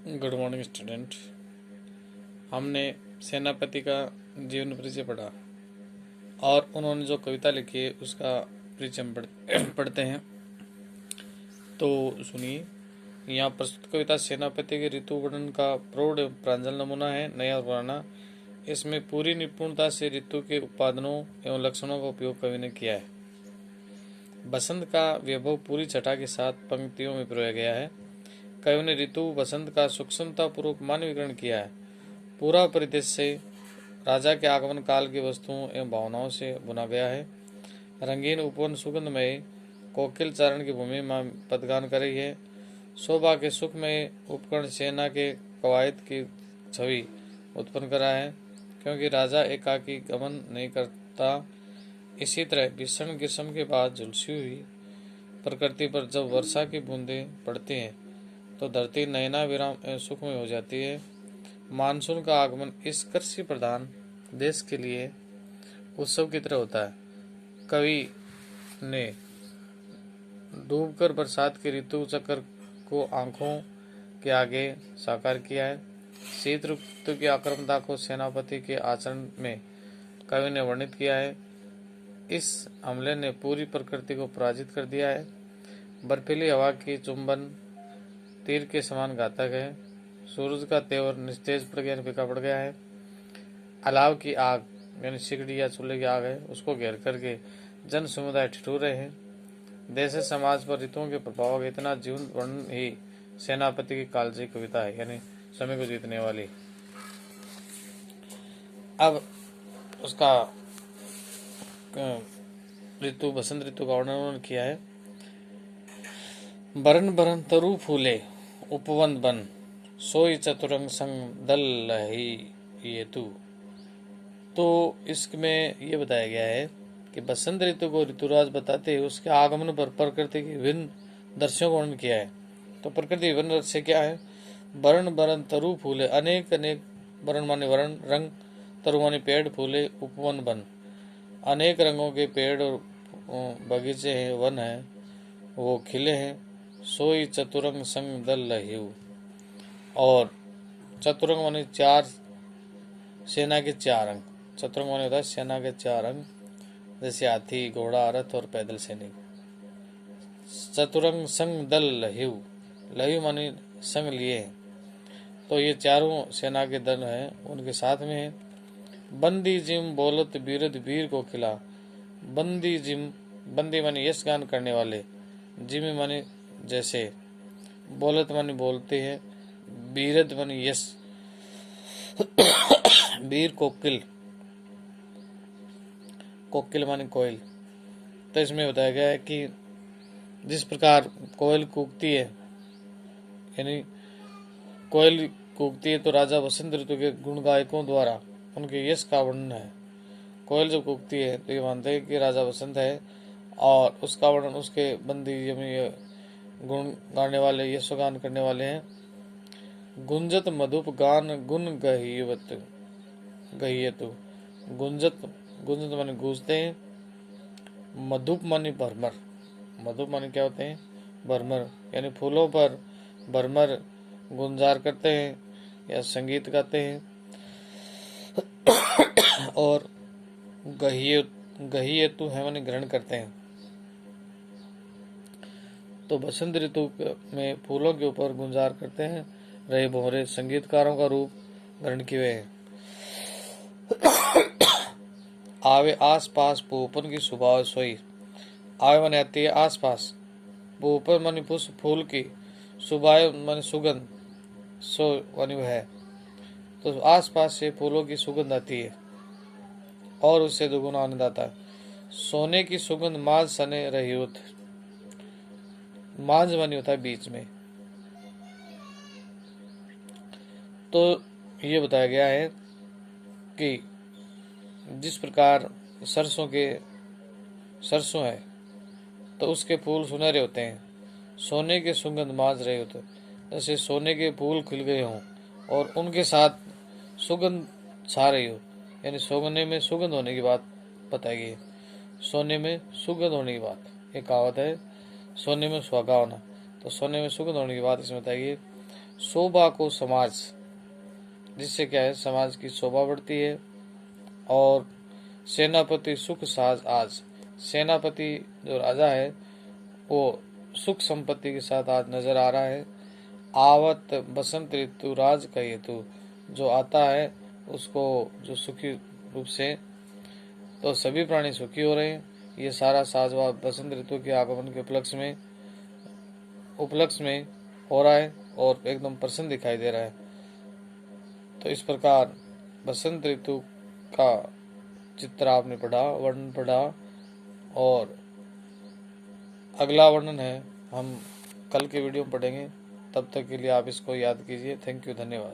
Good morning student. हमने सेनापति का जीवन परिचय पढ़ा और उन्होंने जो कविता लिखी है उसका परिचय हम पढ़ते हैं। तो सुनिए, यहाँ प्रस्तुत कविता सेनापति के ऋतु वर्णन का प्रौढ़ एवं प्रांजल नमूना है, नया और पुराना। इसमें पूरी निपुणता से ऋतु के उत्पादनों एवं लक्षणों का उपयोग कवि ने किया है। बसंत का वैभव पूरी छटा के साथ पंक्तियों में पिरोया गया है। कवि ने ऋतु बसंत का सूक्ष्मता पूर्वक मानवीकरण किया है। पूरा परिदृश्य राजा के आगमन काल की वस्तुओं एवं भावनाओं से बुना गया है। रंगीन उपवन सुगंधमय कोकिल चारण की भूमि में पदगान कर रही है। शोभा के सुखमय उपकरण सेना के कवायद की छवि उत्पन्न करा है, क्योंकि राजा एकाकी गमन नहीं करता। इसी तरह भीषण ग्रीष्म के बाद झुलसी हुई प्रकृति पर जब वर्षा की बूंदें पड़ती हैं तो धरती नयना विराम एवं सुखमय हो जाती है। मानसून का आगमन इस कृषि प्रधान देश के लिए उत्सव की तरह होता है। कवि ने डूबकर बरसात के ऋतु चक्र को आंखों के आगे साकार किया है। शीत ऋतु की आक्रमकता को सेनापति के आचरण में कवि ने वर्णित किया है। इस हमले ने पूरी प्रकृति को पराजित कर दिया है। बर्फीली हवा की चुंबन तीर के समान घातक है। सूरज का तेवर निस्तेज पड़ गया, फीका पड़ गया है। अलाव की आग यानी सिगड़ी या चूल्हे की आग है, उसको घेर करके जन समुदाय ठिठुर रहे हैं। देश समाज पर ऋतुओं के प्रभाव का इतना जीवन वर्णन ही सेनापति की कालजयी कविता है, यानी समय को जीतने वाली। अब उसका ऋतु बसंत ऋतु का वर्णन किया है। बरन बरन तरु फूले उपवन बन, सोई चतुरंग संग दल लही ये तू। तो इसमें ये बताया गया है कि बसंत ऋतु को ऋतुराज बताते हुए उसके आगमन पर प्रकृति के विभिन्न दृश्यों का वर्णन किया है। तो प्रकृति विभिन्न दृश्य क्या है? बरन बरन तरु फूले, अनेक अनेक, बरन माने वरण रंग, तरु माने पेड़, फूले उपवन बन, अनेक रंगों के पेड़ और बगीचे हैं, वन है, वो खिले हैं। सोई चतुरंग संग दल लहिउ, और चतुरंग माने चार, सेना के चार अंग। चतुरंग माने होता है सेना के चार अंग, जैसे हाथी, घोड़ा, रथ और पैदल सैनिक। चतुरंग संग दल लहिउ, लहिउ माने संग लिए। तो ये चारों सेना के दल हैं, उनके साथ में है। बंदी जिम बोलत बीरद वीर को खिला, बंदी जिम, बंदी माने यश गान करने वाले, जिम माने जैसे, बोलत माने बोलते हैं, बीरद माने यश, वीर कोकिल, कोकिल माने कोयल। तो इसमें बताया गया है कि जिस प्रकार कोयल कूकती है, यानी कोयल कूकती है, तो राजा बसंत ऋतु के गुण गायकों द्वारा उनके यश का वर्णन है। कोयल जब कूकती है तो ये मानते हैं कि राजा बसंत है, और उसका वर्णन उसके बंदी गुण गाने वाले, यशगान करने वाले हैं। गुंजत मधुप गान गुण गहियत गहियतु, गुंजत, गुंजत माने गूंजते हैं, मधुप माने भरमर, मधुप माने क्या होते हैं? भरमर, यानी फूलों पर भरमर गुंजार करते हैं या संगीत गाते हैं। और गहियतु है माने ग्रहण करते हैं। तो बसंत ऋतु में फूलों के ऊपर गुंजार करते हैं रहे भोरे संगीतकारों का रूप ग्रहण किए हैं। आवे आस पास पूपन की सुबह सोई, आवे माने आती है आस पास, पूपन माने पुष्प फूल की, सुबह माने सुगंध, सो माने है, तो आस पास से फूलों की सुगंध आती है और उससे दुगुना आनंद आता है। सोने की सुगंध माज सने रही होती, मांझ मानी होता है बीच में। तो ये बताया गया है कि जिस प्रकार सरसों है तो उसके फूल सुनहरे होते हैं, सोने के सुगंध माज रहे होते, जैसे सोने के फूल खिल गए हों और उनके साथ सुगंध छा रही हो, यानी सोने में सुगंध होने की बात बताई गई है। सोने में सुगंध होने की बात, एक कहावत है, सोने में सुहागा होना, तो सोने में सुगंध होने की बात इसमें बताई गई। शोभा को समाज, जिससे क्या है समाज की शोभा बढ़ती है। और सेनापति सुख साज आज, सेनापति जो राजा है वो सुख संपत्ति के साथ आज नजर आ रहा है। आवत बसंत ऋतु राज का हेतु, जो आता है उसको जो सुखी रूप से, तो सभी प्राणी सुखी हो रहे हैं। ये सारा साजवाब बसंत ऋतु के आगमन के उपलक्ष्य में हो रहा है और एकदम प्रसन्न दिखाई दे रहा है। तो इस प्रकार बसंत ऋतु का चित्र आपने पढ़ा, वर्णन पढ़ा, और अगला वर्णन है हम कल के वीडियो में पढ़ेंगे। तब तक के लिए आप इसको याद कीजिए। थैंक यू, धन्यवाद।